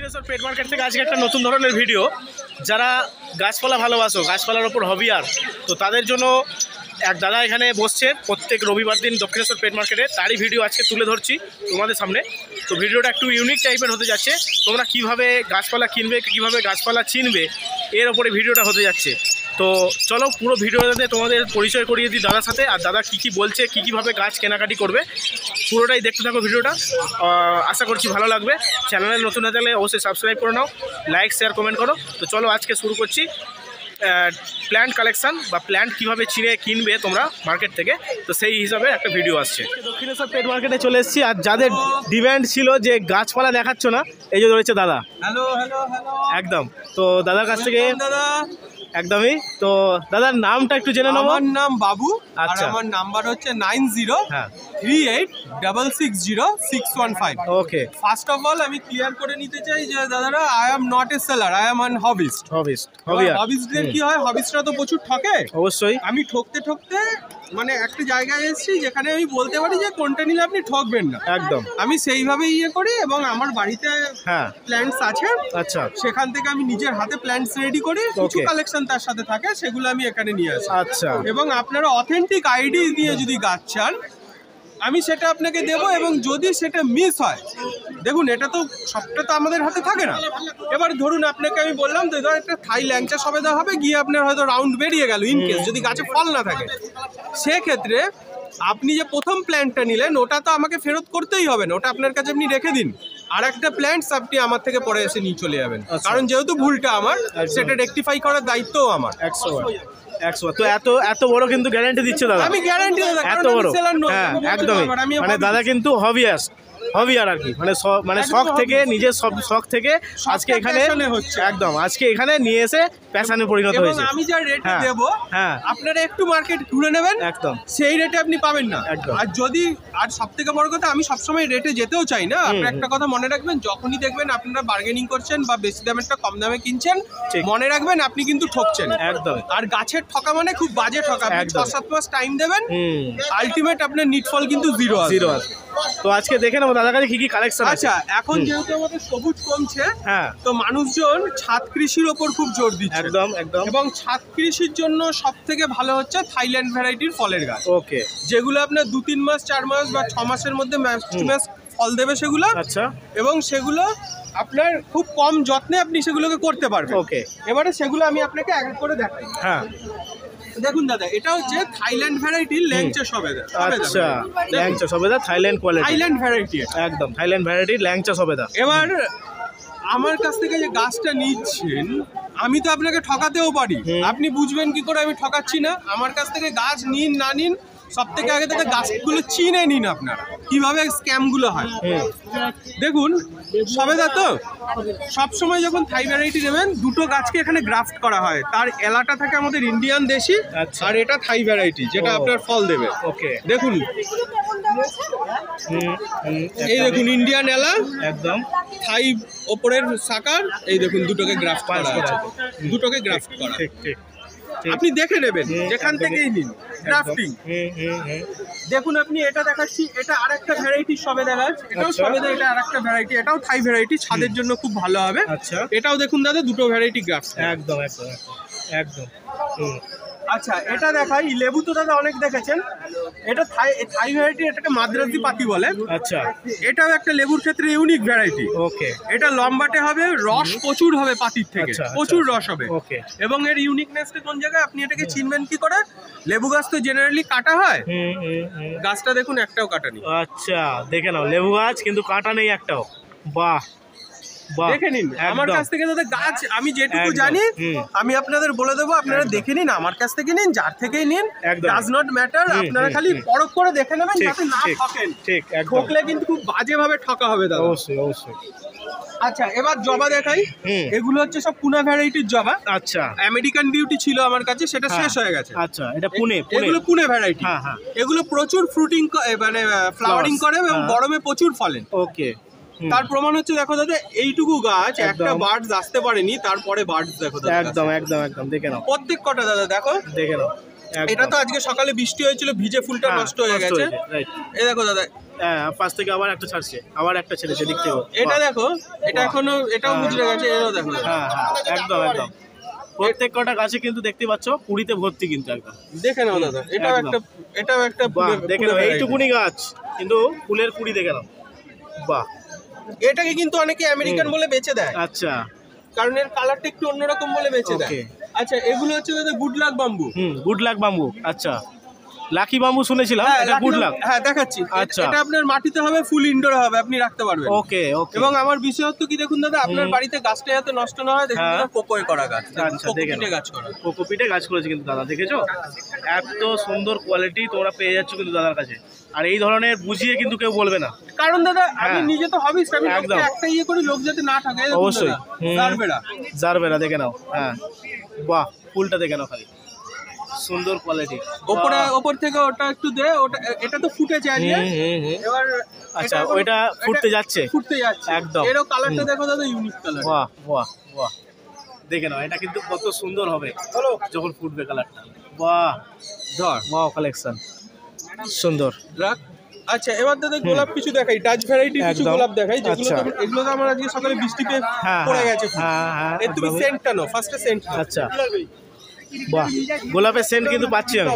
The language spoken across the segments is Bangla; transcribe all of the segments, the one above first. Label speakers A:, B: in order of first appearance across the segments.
A: দক্ষিণেশ্বর পেট মার্কেট থেকে আজকে একটা নতুন ধরনের ভিডিও। যারা গাছপালা ভালোবাসো, গাছপালার ওপর হবি আর, তো তাদের জন্য এক দাদা এখানে বসছে প্রত্যেক রবিবার দিন দক্ষিণেশ্বর পেট মার্কেটে, তারই ভিডিও আজকে তুলে ধরছি তোমাদের সামনে। তো ভিডিওটা একটু ইউনিক টাইপের হতে যাচ্ছে। তোমরা কিভাবে গাছপালা কিনবে, কিভাবে গাছপালা চিনবে, এর ওপরে ভিডিওটা হতে যাচ্ছে। তো চলো পুরো ভিডিওটাতে তোমাদের পরিচয় করিয়ে দিই দাদার সাথে, আর দাদা কী বলছে, কীভাবে গাছ কেনাকাটি করবে, পুরোটাই দেখতে থাকো ভিডিওটা। আশা করছি ভালো লাগবে। চ্যানেলে নতুন হয়ে থাকলে অবশ্যই সাবস্ক্রাইব করে নাও, লাইক শেয়ার কমেন্ট করো। তো চলো আজকে শুরু করছি প্ল্যান্ট কালেকশান বা প্ল্যান্ট কীভাবে চিনে কিনবে তোমরা মার্কেট থেকে, তো সেই হিসাবে একটা ভিডিও আসছে। দক্ষিণেশ্বর পেট মার্কেটে চলে এসেছি, আর যাদের ডিম্যান্ড ছিল যে গাছপালা দেখাচ্ছ না, এই যে রয়েছে দাদা।
B: হ্যালো হ্যালো হ্যালো,
A: একদম। তো দাদার কাছ থেকে
B: দাদা
A: একদমই। তো দাদার নামটা একটু জেনে নেবো।
B: আমার নাম বাবু।
A: আচ্ছা।
B: আর আমার নাম্বার হচ্ছে 9038660615।
A: ওকে।
B: ফার্স্ট অফ অল আমি ক্লিয়ার করে নিতে চাই যে দাদারা, I am not a seller, I am an hobbyist. হবিস্টদের কি হয়, হবিস্টরা তো প্রচুর ঠকে।
A: অবশ্যই।
B: আমি ঠকতে মানে একটা জায়গায় এসেছি যেখানে আমি বলতে পারি যে কোনটা নিলে আপনি ঠকবেন না।
A: একদম।
B: আমি সেইভাবে করি, এবং আমার বাড়িতে প্ল্যান্টস আছে।
A: আচ্ছা।
B: সেখান থেকে আমি নিজের হাতে প্ল্যান্টস রেডি করি, কিছু কালেকশন তার সাথে থাকে, সেগুলো আমি এখানে নিয়ে আসি।
A: আচ্ছা।
B: এবং আপনারা অথেন্টিক আইডি দিয়ে যদি গাছ চান, আমি সেটা আপনাকে দেব। এবং যদি সেটা মিস হয়, দেখুন এটা তো সবটা তো আমাদের হাতে থাকে না। এবার ধরুন আপনাকে আমি বললাম তো একটা থাই ল্যাংচা সবেদা হবে, গিয়ে আপনার হয়তো রাউন্ড বেরিয়ে গেল, ইনকেস যদি গাছে ফল না থাকে, সেক্ষেত্রে আপনি যে প্রথম প্ল্যান্টটা নিলেন ওটা তো আমাকে ফেরত করতেই হবে না, ওটা আপনার কাছে আপনি রেখে দিন। আর একটা প্ল্যান্টস আপনি আমার থেকে পরে এসে নিয়ে চলে যাবেন, কারণ যেহেতু ভুলটা আমার, সেটা রেকটিফাই করার দায়িত্বও আমার।
A: 100 তো এত বড় কিন্তু গ্যারান্টি দিচ্ছে দাদা।
B: আমি গ্যারান্টি
A: এত বড়। হ্যাঁ একদমই। মানে দাদা কিন্তু হবি আর কি, মানে শখ থেকে, নিজের সব শখ থেকে আজকে এখানে একদম আজকে এখানে নিয়ে এসে প্যাশনে পরিণত হয়েছে।
B: আমি যা রেটে দেব, আপনারা একটু মার্কেট ঘুরে নেবেন, একদম সেই রেটে আপনি পাবেন না। আর যদি, আর সব থেকে বড় কথা, আমি সবসময় রেটে যেতেও চাই না। আপনারা একটা কথা মনে রাখবেন, যখনই দেখবেন আপনারা বার্গেনিং করছেন বা বেশি দামেরটা কম দামে কিনছেন, মনে রাখবেন আপনি কিন্তু ঠকছেন। একদম। আর গাছের ঠকা মানে খুব বাজে ঠকা। 6-7 মাস টাইম দেবেন, আলটিমেট আপনার নিটফল কিন্তু জিরো আছে।
A: তো আজকে দেখে নেবো দাদার কাছে কি কালেকশন আছে।
B: আচ্ছা, এখন যেহেতু আমাদের সবুজ কমছে, তো মানুষজন ছাদ কৃষির ওপর খুব জোর দিচ্ছে। একদম। এবং ছাদ কৃষির জন্য সব থেকে ভালো হচ্ছে থাইল্যান্ড ভ্যারাইটির ফলের গাছ। ওকে। যেগুলো আপনার 2-3 মাস, 4 মাস বা 6 মাসের মধ্যে ম্যাক্সিমাম ফল দেবে সেগুলো। আচ্ছা। এবং সেগুলো আপনার খুব কম যত্নে আপনি সেগুলোকে করতে পারবেন। ওকে। এবারে সেগুলো আমি আপনাকে এক এক করে দেখাই। দেখুন দাদা, এটা হচ্ছে থাইল্যান্ড ভ্যারাইটির ল্যাংচা সবেদা।
A: আচ্ছা, ল্যাংচা সবেদা থাইল্যান্ড কোয়ালিটি,
B: থাইল্যান্ড ভ্যারাইটি।
A: একদম থাইল্যান্ড ভ্যারাইটির ল্যাংচা সবেদা।
B: এবার আমার কাছ থেকে যে গাছটা নিচ্ছেন, আমি তো আপনাকে ঠকাতেও পারি। আপনি বুঝবেন কি করে আমি ঠকাচ্ছি না? আমার কাছ থেকে গাছ নিন না নিন, সব থেকে আগে থেকে গাছগুলো চিনে নিন আপনারা, কিভাবে স্ক্যামগুলো হয়। দেখুন সবেদা তো সবসময় যখন থাই ভ্যারাইটি নেবেন, দুটো গাছকে এখানে গ্রাফট করা হয়। তার এলাটা থাকে আমাদের ইন্ডিয়ান দেশি, আর এটা থাই ভ্যারাইটি, যেটা আপনার ফল দেবে। ওকে। দেখুন এই দেখুন ইন্ডিয়ান এলা, একদম থাই ওপরের সাকার, এই দেখুন দুটোকে গ্রাফট করা আছে, দুটোকে গ্রাফট করা। ঠিক। আপনি দেখে নেবেন যেখান থেকেই নিন গ্রাফটিং। দেখুন আপনি এটা দেখাচ্ছি, এটা আরেকটা ভ্যারাইটি সবেদা গাছ, এটাও সবেদা, এটা আরেকটা ভ্যারাইটি, এটাও থাই ভ্যারাইটি, ছাদের জন্য খুব ভালো হবে। আচ্ছা। এটাও দেখুন দাদা, দুটো ভ্যারাইটি গ্রাফট। একদম। আচ্ছা, এটা দেখাই লেবু, তো দাদা অনেক দেখেছেন। এটা থাই ভ্যারাইটি, এটাকে মাদ্রাজি পাতি বলে। আচ্ছা। এটাও একটা লেবুর ক্ষেত্রে ইউনিক ভ্যারাইটি। ওকে। এটা লম্বাটে হবে, রস প্রচুর হবে পাতির থেকে, প্রচুর রস হবে। ওকে। এবং এর ইউনিকনেসটা কোন জায়গায় আপনি এটাকে চিনবেন কি করে? লেবু গাছ তো জেনারেলি কাটা হয়, গাছটা দেখুন একটাও কাটা নেই। আচ্ছা, দেখে নাও, লেবু গাছ কিন্তু কাটা নেই একটাও। বাহ, দেখে নিন আমার কাছ থেকে দাদা গাছ, আমি যেটুকু জানি আমি আপনাদের বলে দেবো, আপনারা দেখে নিন, আমার কাছ থেকে নিন, যার থেকেই নিন, ডাজ নট ম্যাটার। আপনারা খালি পরখ করে দেখে নেবেন যাতে না ঠকেন। ঠিক। ঠকলে কিন্তু খুব বাজেভাবে ঠকা হবে দাদা। অবশ্যই। আচ্ছা, এবার জবা দেখাই। এগুলো হচ্ছে সব পুনা ভ্যারাইটির জবা। আচ্ছা। আমেরিকান বিউটি ছিল আমার কাছে, সেটা শেষ হয়ে গেছে। আচ্ছা, এটা এগুলো পুনে ভ্যারাইটি। এগুলো প্রচুর ফ্রুটিং, মানে ফ্লাওয়ারিং করে এবং গরমে প্রচুর ফলেন। ওকে। তার প্রমাণ হচ্ছে দেখো দাদা, এইটুকু গাছ একটা বার্ডস আসতে পারেনি, তারপরে বার্ডস দেখো দাদা। একদম দেখে নাও প্রত্যেক কটা দাদা, দেখো দেখে নাও। এটা তো আজকে সকালে বৃষ্টি হয়েছিল, ভিজে ফুলটা নষ্ট হয়ে গেছে। এই দেখো দাদা,
A: হ্যাঁ পাশ থেকে আবার একটা ছাড়ছে, আবার একটা ছেড়েছে, দিক থেকে
B: এটা দেখো, এটা এখনো এটাও মুজড়ে গেছে, এটাও দেখো।
A: হ্যাঁ হ্যাঁ একদম একদম, প্রত্যেক কটা গাছে কিন্তু দেখতে পাচ্ছ কুড়িতে ভর্তি কিন্তু একদম।
B: দেখে নাও দাদা, এটাও একটা
A: দেখে নাও, এইটুকুনি গাছ কিন্তু ফুলের কুড়ি দেখে নাও। বাহ,
B: এটাকে কিন্তু অনেকে আমেরিকান বলে বেচে দেয়।
A: আচ্ছা,
B: কারণ এর কালারটা একটু অন্যরকম বলে বেচে দেয়। আচ্ছা, এগুলো হচ্ছে দাদা good luck bamboo.
A: Good luck bamboo. আচ্ছা, লাকি বাম্বু শুনেছিলাম, এটা গুড লাক।
B: হ্যাঁ দেখাচ্ছি।
A: আচ্ছা,
B: এটা আপনার মাটিতে হবে, ফুল ইনডোর হবে, আপনি রাখতে পারবেন।
A: ওকে ওকে।
B: এবং আমার বিশেষত্ব কি দেখুন দাদা, আপনার বাড়িতে গাছটা যাতে নষ্ট না হয়, দেখুন দাদা কোকোয় করা গাছ।
A: আচ্ছা, দেখে
B: কোকোপিটে গাছ করা,
A: কোকোপিটে গাছ করেছে কিন্তু দাদা, দেখেছো? এত সুন্দর কোয়ালিটি তোমরা পেয়ে যাচ্ছ কিন্তু দাদার কাছে। আর এই ধরনের বুঝিয়ে কিন্তু কেউ বলবে না,
B: কারণ দাদা আমি নিজে তো হবিস, আমি
A: একদম
B: একটা ইয়ে করি, লোক যাতে না থাকে।
A: অবশ্যই।
B: জারবেরা,
A: জারবেরা দেখে নাও। হ্যাঁ বাহ, ফুলটা দেখে নাও খালি, সুন্দর কোয়ালিটি।
B: ওপর থেকে ওটা একটু দে, ওটা এটা তো ফুটেছে আজকে এবার।
A: আচ্ছা, ওইটা ফুটতে যাচ্ছে একদম।
B: এরও কালারটা দেখো দাদা, ইউনিক কালার।
A: বাহ বাহ বাহ, দেখে নাও, এটা কিন্তু কত সুন্দর হবে যখন ফুটবে কালারটা। বাহ,
B: ধর
A: বাহ, কালেকশন সুন্দর।
B: রাখ। আচ্ছা, এবার দাদা গোলাপ কিছু দেখাই, ডাচ ভ্যারাইটি কিছু গোলাপ দেখাই, যেগুলো এগুলো তো আমার আজকে সকালে বৃষ্টিতে পড়ে গেছে। এর তুমি সেন্টটা নাও, ফার্স্টে সেন্ট।
A: আচ্ছা, বাহ, গোলাপের সেন্ট কিন্তু পাচ্ছি আমি।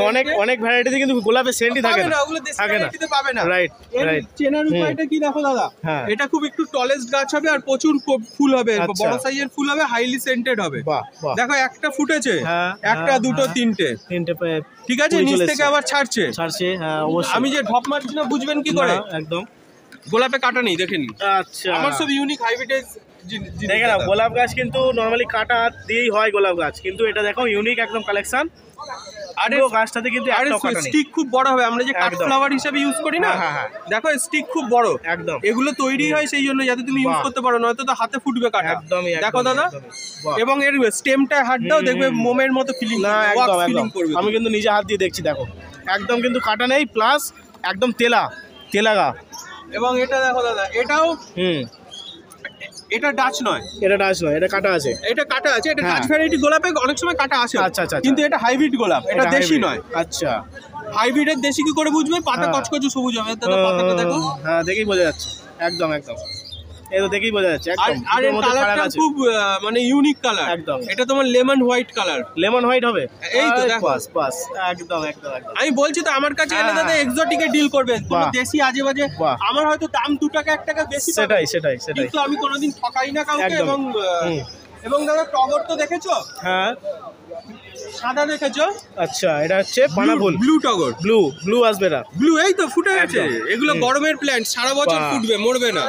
A: অনেক অনেক ভ্যারাইটিতে কিন্তু গোলাপের সেন্টই থাকে না, থাকে না,
B: পাবে না।
A: Right right.
B: চেনার উপায়টা কি দেখো দাদা, এটা খুব একটু টলেস্ট গাছ হবে আর প্রচুর ফুল হবে, বড় সাইজের ফুল হবে, হাইলি সেন্টেড হবে। দেখো একটা ফুটেছে, একটা দুটো তিনটে, ঠিক আছে, নিচ থেকে আবার ছাড়ছে।
A: হ্যাঁ অবশ্যই।
B: আমি যে ঢপ মারছি না, বুঝবেন কি করে?
A: একদম
B: গোলাপে কাটা নেই, দেখেন। আচ্ছা, আমার সব ইউনিক হাইব্রিড।
A: দেখে নাও, গোলাপ গাছ কিন্তু নরমালি কাটা দিয়েই হয় গোলাপ গাছ, কিন্তু এটা দেখো ইউনিক একদম কালেকশন। আর এই গাছটাতে কিন্তু
B: স্টিক খুব বড় হবে, আমরা যে কাট ফ্লাওয়ার হিসেবে ইউজ করি না, দেখো স্টিক খুব বড় একদম। এগুলো তৈরি হয় সেই জন্য যাতে তুমি ইউজ করতে পারো, নয়তো তো হাতে ফুটবে কাটা। একদমই, দেখো দাদা। এবং এর স্টেমটা হাত দাও, দেখবে মোমের মতো ফিলিং, না একদম ফিলিং করবে।
A: আমি কিন্তু নিজে হাত দিয়ে দেখছি, দেখো একদম কিন্তু কাটা নেই, প্লাস একদম তেলাগা।
B: এবং এটা দেখো দাদা, এটাও এটা ডাচ নয়,
A: এটা ডাচ নয়, এটা কাটা আছে,
B: এটা কাটা আছে। এটা ডাচ ভ্যারাইটি গোলাপে অনেক সময় কাটা আসে।
A: আচ্ছা আচ্ছা,
B: কিন্তু এটা হাইব্রিড গোলাপ, এটা দেশি নয়।
A: আচ্ছা,
B: হাইব্রিডের দেশি কি করে বুঝবে? পাতা কচকচে সবুজ হবে, দাদা পাতাটা দেখো।
A: হ্যাঁ, দেখেই বোঝা যাচ্ছে, একদম একদম, এই তো দেখেই বোঝা যাচ্ছে একদম।
B: আর এর কালারটা খুব মানে ইউনিক কালার একদম। এটা তোমার lemon white colour.
A: Lemon white হবে,
B: এই তো দেখো,
A: বাস একদম একদম একদম।
B: আমি বলছি তো, আমার কাছে এলে দাদা এক্সোটিকে ডিল করবে, কোনো দেশি আজে বাজে। আমার হয়তো দাম 2 টাকা 1 টাকা বেশি,
A: সেটাই,
B: কিন্তু আমি কোনোদিন ঠকাই না কাউকে। এবং দাদা টগর তো দেখেছো?
A: হ্যাঁ,
B: সাদা দেখেছো?
A: আচ্ছা, এটা হচ্ছে পানাফুল,
B: ব্লু টগর, ব্লু
A: আসবে না,
B: ব্লু। এই তো ফুটে গেছে। এগুলো গরমের প্ল্যান্ট, সারা বছর ফুটবে, মরবে না।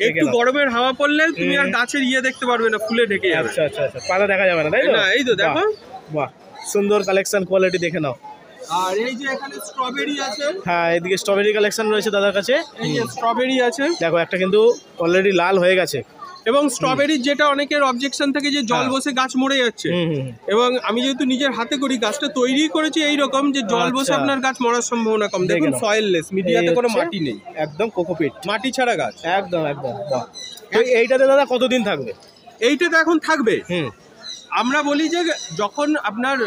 B: একটু গরমের হাওয়া পড়লে তুমি আর গাছের দেখতে পারবে না, ফুলে ঢেকে যাবে।
A: আচ্ছা আচ্ছা আচ্ছা, পাতা দেখা যাবে না, তাই না?
B: এই তো দেখো,
A: বাহ, সুন্দর কালেকশন, কোয়ালিটি দেখে নাও।
B: আর এই যে এখানে স্ট্রবেরি আছে।
A: হ্যাঁ, এদিকে স্ট্রবেরি কালেকশন রয়েছে দাদার কাছে।
B: এই যে স্ট্রবেরি আছে,
A: দেখো একটা কিন্তু অলরেডি লাল হয়ে গেছে।
B: এবং স্ট্রবেরির যেটা অনেকের অবজেকশন থাকে যে জল বসে গাছ মরে যাচ্ছে, এবং আমি যেহেতু নিজের হাতে করি, গাছটা তৈরি করেছি এইরকম যে জল বসে আপনার গাছ মরার সম্ভাবনা কম। দেখুন সয়েললেস, মিডিয়াতে কোনো মাটি নেই,
A: একদম কোকোপিট,
B: মাটি ছাড়া গাছ,
A: একদম একদম। তো এইটাতে দাদা কতদিন থাকবে?
B: এইটাতে এখন থাকবে। আমরা বলি যে যখন আপনার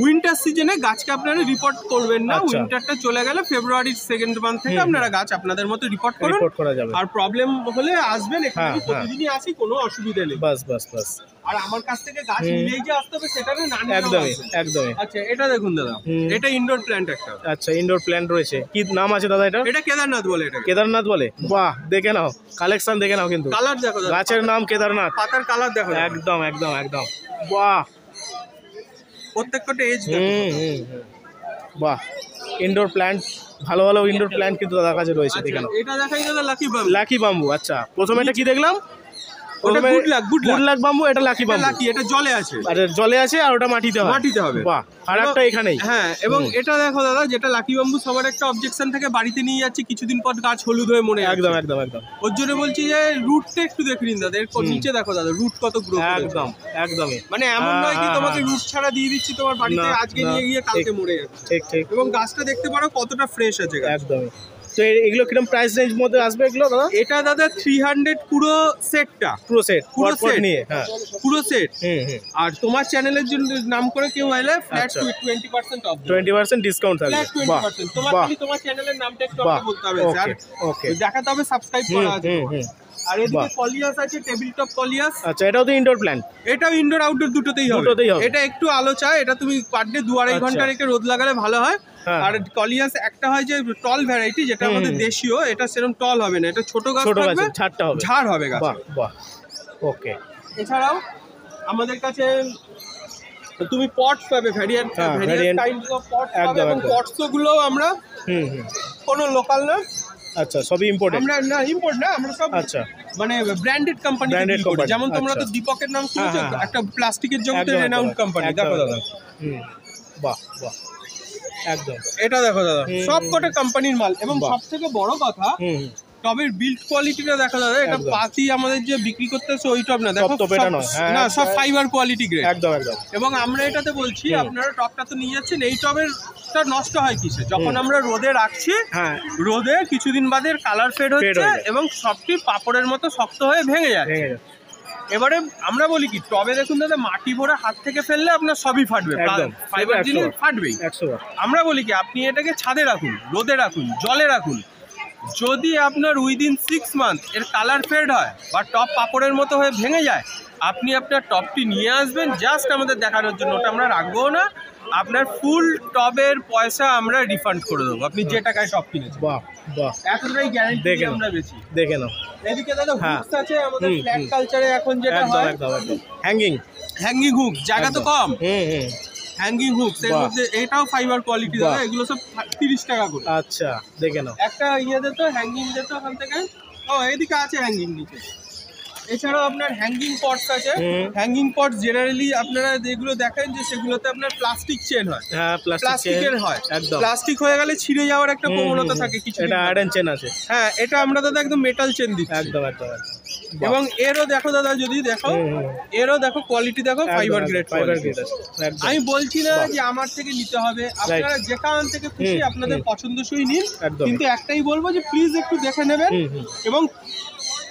B: উইন্টার সিজনে গাছকে আপনারা রিপোর্ট করবেন না, উইন্টারটা চলে গেলে ফেব্রুয়ারির 2nd মান্থ থেকে আপনারা গাছ আপনাদের মতো রিপোর্ট করা যাবে। আর প্রবলেম হলে আসবেন, এখানে প্রতিদিনই আসি, কোনো অসুবিধা নেই।
A: বাস।
B: আর আমার কাছ থেকে গাছ নিয়েই যে আসতে হবে সেটা না,
A: একদমই।
B: আচ্ছা, এটা দেখুন দাদা, এটা ইনডোর প্ল্যান্ট একটা।
A: আচ্ছা, ইনডোর প্ল্যান্ট রয়েছে, কি নাম আছে দাদা এটা?
B: এটা কেদারনাথ বলে। এটা
A: কেদারনাথ বলে? বাহ, দেখে নাও কালেকশন, দেখে নাও, কিন্তু
B: কালার দেখো,
A: গাছের নাম কেদারনাথ,
B: পাতার কালার দেখো,
A: একদম একদম একদম। বাহ,
B: প্রত্যেকটা এজ।
A: বাহ, ইনডোর প্ল্যান্ট, ভালো ভালো ইনডোর প্ল্যান্ট কিন্তু দাদার কাছে রয়েছে, দেখে নাও।
B: এটা দেখাই দাদা
A: লাকি বাম্বু। আচ্ছা, প্রথমে এটা কি দেখলাম?
B: ওটা গুড লাক
A: বাম্বু, এটা লাকি বাম্বু।
B: এটা জলে আছে,
A: জলে আছে, আর ওটা মাটিতে হবে। বাহ, ফারাকটা এখানেই।
B: হ্যাঁ, এবং এটা দেখো দাদা, যেটা লাকি বাম্বু, সবার একটা অবজেকশন থেকে বাড়িতে নিয়ে যাচ্ছে, কিছুদিন পর গাছ হলুদ হয়ে মরে যাচ্ছে।
A: একদম একদম একদম।
B: ওর জন্য বলছি যে রুটটা একটু দেখে নিন দাদা, এর নিচে দেখো দাদা রুট কত গ্রো করে।
A: একদম একদমই,
B: মানে এমন নয় কি তোমাকে রুট ছাড়া দিয়ে দিচ্ছি তোমার বাড়িতে, আজকে নিয়ে গিয়ে কালকে মরে যাচ্ছে।
A: ঠিক।
B: এবং গাছটা দেখতে পারো কতটা ফ্রেশ আছে,
A: একদমই। তো এগুলো কিরকম প্রাইস রেঞ্জ মধ্যে আসবে এগুলো দাদা?
B: এটা দাদা 300 পুরো সেটটা,
A: পুরো সেট
B: নিয়ে, হ্যাঁ পুরো সেট। আর তোমার চ্যানেলের জন্য নাম করে কেউ এলে ফ্ল্যাট 20% অফ,
A: 20% ডিসকাউন্ট থাকবে।
B: বাহ, তোমার চ্যানেলের নামটা একটু বলতে হবে স্যার, ওকে দেখাতে হবে সাবস্ক্রাইব করা আছে। আর এদিকে কলিয়াস আছে, টেবিল টপ কলিয়াস।
A: আচ্ছা, এটাও তো ইনডোর প্ল্যান্ট?
B: এটাও ইনডোর আউটডোর দুটোতেই হবে। এটা একটু আলো চায়, এটা তুমি পার ডে 2-2.5 ঘন্টা রেখে রোদ লাগালে ভালো হয়। আর কলিয়াস একটা হয় যে টল ভ্যারাইটি, যেটা আমাদের দেশীয়, এটা সেরকম টল হবে না, এটা ছোট গাছ থাকবে, ঝাড় হবে গাছ।
A: বাহ বাহ, ওকে।
B: এছাড়াও আমাদের কাছে তুমি পটস পাবে, ভ্যারিয়েন্ট কাইন্ডস অফ পটস পাবে, এবং পটস গুলো আমরা কোনো লোকাল না,
A: আচ্ছা সবই ইম্পোর্টেড।
B: আমরা না ইম্পোর্ট না, আমরা সব
A: আচ্ছা
B: মানে ব্র্যান্ডেড কোম্পানি থেকে করি। যেমন তোমরা তো দীপকের নাম শুনেছো, একটা প্লাস্টিকের জগতে রেনাউন্ড কোম্পানি। দেখো দাদা,
A: বাহ বাহ, একদম।
B: এটা দেখো দাদা, সবকটা কোম্পানির মাল। এবং সবথেকে বড় কথা, টবের বিল্ড কোয়ালিটিটা দেখো দাদা, এটা পাতি আমাদের যে বিক্রি করতেছে ওই টব না, দেখো না, সব ফাইবার কোয়ালিটি গ্রেড,
A: একদম একদম।
B: এবং আমরা এটাতে বলছি, আপনারা টবটা তো নিয়ে যাচ্ছেন, এই টবেরটা নষ্ট হয় কিসে? যখন আমরা রোদে রাখছি, রোদে কিছুদিন বাদে কালার ফেড হচ্ছে এবং সবটি পাপড়ের মতো শক্ত হয়ে ভেঙে যাচ্ছে। এবারে আমরা বলি কি, টবে দেখুন দাদা, মাটি ভরে হাত থেকে ফেললে আপনার সবই ফাটবে, ফাইবার জিনিস ফাটবেই। আমরা বলি কি, আপনি এটাকে ছাদে রাখুন, রোদে রাখুন, জলে রাখুন, যদি আপনার উইদিন 6 মান্থ এর কালার ফেড হয় বা টপ পাপড়ের মতো হয়ে ভেঙে যায়, আপনি আপনার টপটি নিয়ে আসবেন জাস্ট আমাদের দেখানোর জন্য, ওটা আমরা রাখবো না, আপনার ফুল টবের পয়সা আমরা রিফান্ড করে দেবো, আপনি যে টাকায় টপ কিনেছেন।
A: বাহ বাহ,
B: এতটাই গ্যারান্টি আমরা বেশি।
A: দেখে নাও
B: এদিকে দাদা হুকস আছে আমাদের ফ্ল্যাট কালচারে এখন যেটা হয়, হ্যাঙ্গিং হুক, জায়গা তো কম, হ্যাঙ্গিং হুকস এর মধ্যে এটাও ফাইবার কোয়ালিটি দাদা, এগুলো সব 30 টাকা করে।
A: আচ্ছা, দেখে নাও।
B: একটা ইয়ে দিত, হ্যাঙ্গিং দিত ওখান থেকে। ও এদিকে আছে হ্যাঙ্গিং নিচে। এছাড়াও আপনার হ্যাঙ্গিং পটস আছে। হ্যাঙ্গিং পটস জেনারেলি আপনারা যেগুলো দেখেন যে সেগুলোতে আপনার প্লাস্টিক চেন হয়,
A: হ্যাঁ
B: প্লাস্টিকের হয়, প্লাস্টিক হয়ে গেলে ছিঁড়ে যাওয়ার একটা প্রবণতা থাকে কিছু।
A: এটা আয়রন চেন আছে।
B: হ্যাঁ, এটা আমরা দাদা একদম মেটাল চেন দিচ্ছি।
A: একদম একদম।
B: এবং এরও দেখো দাদা, যদি দেখো এরও দেখো কোয়ালিটি দেখো, ফাইবার গ্রেড। আমি বলছি না যে আমার থেকে নিতে হবে, আপনারা যেখান থেকে খুশি আপনাদের পছন্দসই নিন, কিন্তু একটাই বলবো যে প্লিজ একটু দেখে নেবেন, এবং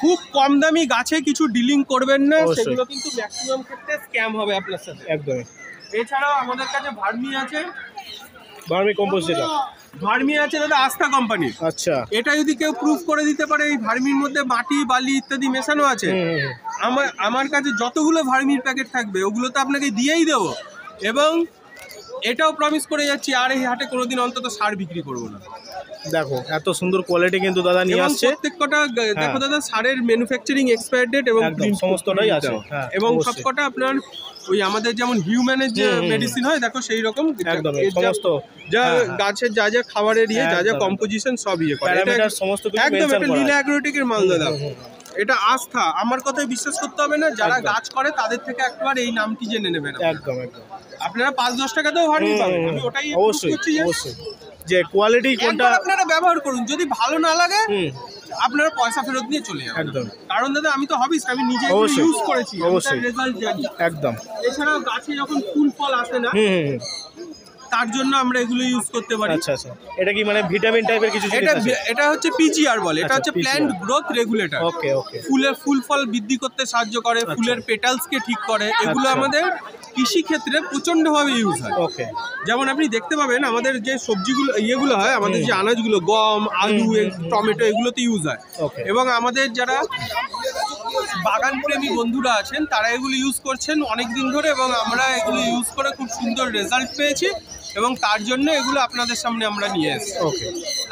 B: খুব কম দামি গাছে কিছু ডিলিং করবেন না, সেগুলো কিন্তু ম্যাক্সিমাম ক্ষেত্রে স্ক্যাম হবে আপনার সাথে।
A: একদম।
B: এছাড়াও আমাদের কাছে ভার্মি আছে,
A: ভার্মি কম্পোস্ট, যেটা
B: ভার্মি আছে দাদা আস্থা কোম্পানির।
A: আচ্ছা,
B: এটা যদি কেউ প্রুফ করে দিতে পারে এই ভার্মির মধ্যে মাটি বালি ইত্যাদি মেশানো আছে, আমার কাছে যতগুলো ভার্মির প্যাকেট থাকবে ওগুলো তো আপনাকে দিয়েই দেবো, এবং এটাও প্রমিস করে যাচ্ছি আর এই হাটে কোনোদিন অন্তত সার বিক্রি করবো না।
A: দেখো এত সুন্দর কোয়ালিটি কিন্তু দাদা নিয়ে আসছে।
B: প্রত্যেকটা দেখো দাদা, সারের ম্যানুফ্যাকচারিং এক্সপায়ার ডেট এবং
A: সমস্তটাই আছে,
B: এবং সবকটা আপনার ওই আমাদের যেমন হিউম্যানের যে মেডিসিন হয়, দেখো সেই রকম
A: একদম সমস্ত
B: যা গাছের যা যা খাবারের ইয়ে, যা যা কম্পোজিশন সব ইয়ে করে,
A: সমস্ত
B: একদম একটা লীলা অ্যাগ্রোটেকের মাল দাদা। এটা আস্থা, আমার কথায় বিশ্বাস করতে হবে না, যারা গাছ করে তাদের থেকে একবার এই নামটি জেনে নেবেন।
A: একদম একদম।
B: আপনারা 5-10 টাকাতেও ভার্মি পাবেন, আমি ওটাই
A: অবশ্যই অবশ্যই, যে কোয়ালিটি কোনটা
B: আপনারা ব্যবহার করুন, যদি ভালো না লাগে আপনারা পয়সা ফেরত নিয়ে চলে যাবেন।
A: একদম।
B: কারণ দাদা আমি তো হবিস, আমি নিজে ইউজ করেছি, অবশ্যই রেজাল্ট জানি।
A: একদম।
B: এছাড়াও গাছে যখন ফুল ফল আসে না, তার জন্য আমরা এগুলো ইউজ করতে পারি।
A: আচ্ছা আচ্ছা, এটা কি মানে ভিটামিন টাইপের কিছু?
B: এটা হচ্ছে পিজিআর বলে, এটা হচ্ছে প্ল্যান্ট গ্রোথ রেগুলেটর।
A: ওকে ওকে।
B: ফুল ফল বৃদ্ধি করতে সাহায্য করে, ফুলের পেটালসকে ঠিক করে, এগুলো আমাদের কৃষি ক্ষেত্রে প্রচন্ডভাবে ইউজ হয়।
A: ওকে।
B: যেমন আপনি দেখতে পাবেন আমাদের যে সবজিগুলো ইয়েগুলো হয়, আমাদের যে আনাজগুলো গম, আলু, টমেটো, এগুলোতে ইউজ হয়। এবং আমাদের যারা বাগান প্রেমী বন্ধুরা আছেন তারা এগুলো ইউজ করছেন অনেক দিন ধরে, এবং আমরা এগুলো ইউজ করে খুব সুন্দর রেজাল্ট পেয়েছি, এবং তার জন্য এগুলো আপনাদের সামনে আমরা নিয়ে এসেছি।
A: ওকে,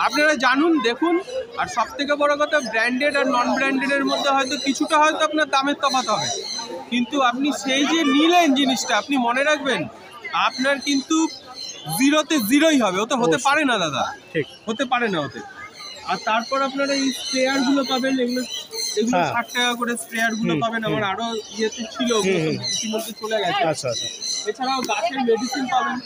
B: আপনারা জানুন, দেখুন। আর সব থেকে বড় কথা, ব্র্যান্ডেড আর নন ব্র্যান্ডেডের মধ্যে হয়তো কিছুটা হয়তো আপনার দামের তফাৎ হবে, কিন্তু আপনি সেই যে নিলেন জিনিসটা, আপনি মনে রাখবেন আপনার কিন্তু জিরোতে জিরোই হবে, ওতে হতে পারে না দাদা, ঠিক হতে পারে না ওতে। আর তারপর আপনারা এই স্প্রেয়ারগুলো পাবেন, এগুলো 60 টাকা করে স্প্রেয়ারগুলো পাবেন, আমার আরো ইয়েতে ছিল, ইতিমধ্যে চলে গেছে।
A: আচ্ছা আচ্ছা।
B: এছাড়াও গাছের মেডিসিন পাবেন,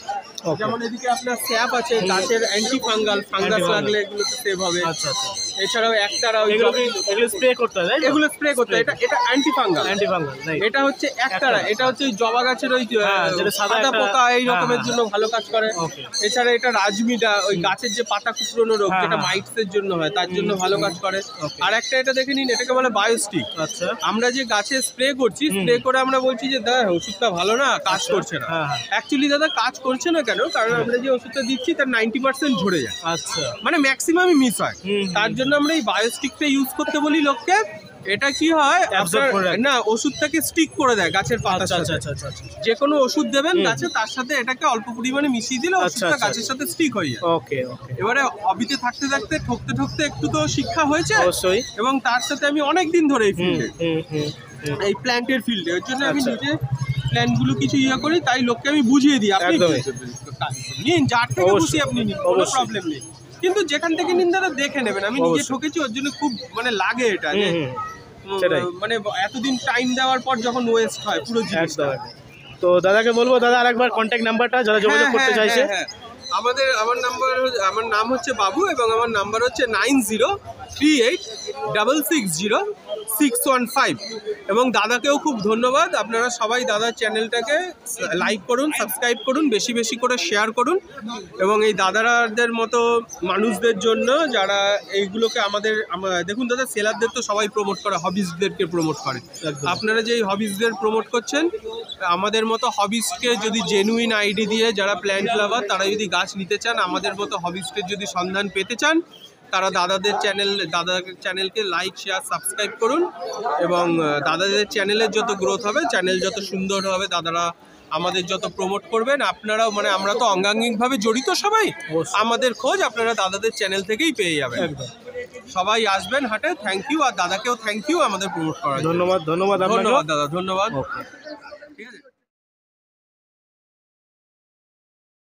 B: যেমন এদিকে আপনার স্যাপ আছে, গাছের অ্যান্টি ফাঙ্গাস লাগলে এগুলো সেভ হবে।
A: আচ্ছা আচ্ছা।
B: এছাড়াও একতারা
A: এগুলো স্প্রে করতে হয়,
B: এগুলো স্প্রে করতে হয়। এটা অ্যান্টি ফাঙ্গাল।
A: রাইট।
B: এটা হচ্ছে একতারা, এটা হচ্ছে ওই জবা গাছের ওই
A: যেটা
B: সাদা পোকা এই রকমের জন্য ভালো কাজ করে।
A: ওকে।
B: এছাড়া এটা রাজমিডা, ওই গাছের যে পাতা কুকড়োনো রোগ যেটা মাইটস এর জন্য হয় তার জন্য ভালো কাজ করে। আর একটা এটা দেখে নিন, এটাকে বলে বায়োস্টিক।
A: আচ্ছা।
B: আমরা যে গাছে স্প্রে করছি, স্প্রে করে আমরা বলছি যে দাদা ওষুধটা ভালো না, কাজ করছে না। অ্যাকচুয়ালি দাদা কাজ করছে না কেন? কারণ আমরা যে ওষুধটা দিচ্ছি তার 90% ঝরে যায়।
A: আচ্ছা।
B: মানে ম্যাক্সিমামই মিস হয়। তার জন্য আমরা এই বায়োস্টিকটা ইউজ করতে বলি লোককে। এটা কি হয়, না ওষুধটাকে স্টিক করে দেয় গাছের পাতার সাথে। যে কোনো ওষুধ দেবেন গাছে, তার সাথে এটাকে অল্প পরিমাণে মিশিয়ে দিলে ওষুধটা গাছের সাথে স্টিক হয়ে যায়।
A: ওকে ওকে।
B: এবারে হবিতে থাকতে থাকতে ঠকতে ঠকতে একটু তো শিক্ষা হয়েছে
A: অবশ্যই,
B: এবং তার সাথে আমি অনেক দিন ধরে এই ফিল্ডে, এই প্ল্যান্টের ফিল্ডে, ওর জন্য আমি নিজে প্ল্যান্টগুলো কিছু ইয়ে করি, তাই লোককে আমি বুঝিয়ে দিই আপনি নিন, যার থেকে খুশি আপনি নিন, কোনো প্রবলেম নেই। কিন্তু যেখান থেকে নিন দাদা দেখে নেবেন। আমি নিজে ঠকেছি, ওর জন্য খুব মানে লাগে এটা, মানে এতদিন টাইম দেওয়ার পর যখন ওয়েস্ট হয় পুরো জিনিসটা।
A: তো দাদাকে বলবো, দাদা আরেকবার কন্ট্যাক্ট নাম্বারটা যারা যোগাযোগ করতে চাইছে।
B: আমার নাম হচ্ছে বাবু এবং আমার নাম্বার হচ্ছে 9038660615। এবং দাদাকেও খুব ধন্যবাদ। আপনারা সবাই দাদার চ্যানেলটাকে লাইক করুন, সাবস্ক্রাইব করুন, বেশি বেশি করে শেয়ার করুন। এবং এই দাদারাদের মতো মানুষদের জন্য যারা এইগুলোকে দেখুন দাদা, সেলারদের তো সবাই প্রমোট করে, হবিসদেরকে প্রমোট করে। আপনারা যে এই হবিসদের প্রমোট করছেন, আমাদের মতো হবিসকে যদি জেনুইন আইডি দিয়ে যারা প্ল্যান্ট লাভার তারা যদি গাছ নিতে চান, আমাদের মতো হবিস্টের যদি সন্ধান পেতে চান, তারা দাদাদের চ্যানেলকে লাইক শেয়ার সাবস্ক্রাইব করুন। এবং দাদাদের চ্যানেলের যত গ্রোথ হবে, চ্যানেল যত সুন্দর হবে, দাদারা আমাদের যত প্রমোট করবেন, আপনারাও মানে আমরা তো অঙ্গাঙ্গিকভাবে জড়িত সবাই, আমাদের খোঁজ আপনারা দাদাদের চ্যানেল থেকেই পেয়ে যাবেন। সবাই আসবেন হাটে। থ্যাংক ইউ, আর দাদাকেও থ্যাংক ইউ আমাদের প্রমোট করার জন্য।
A: ধন্যবাদ।
B: দাদা, ধন্যবাদ।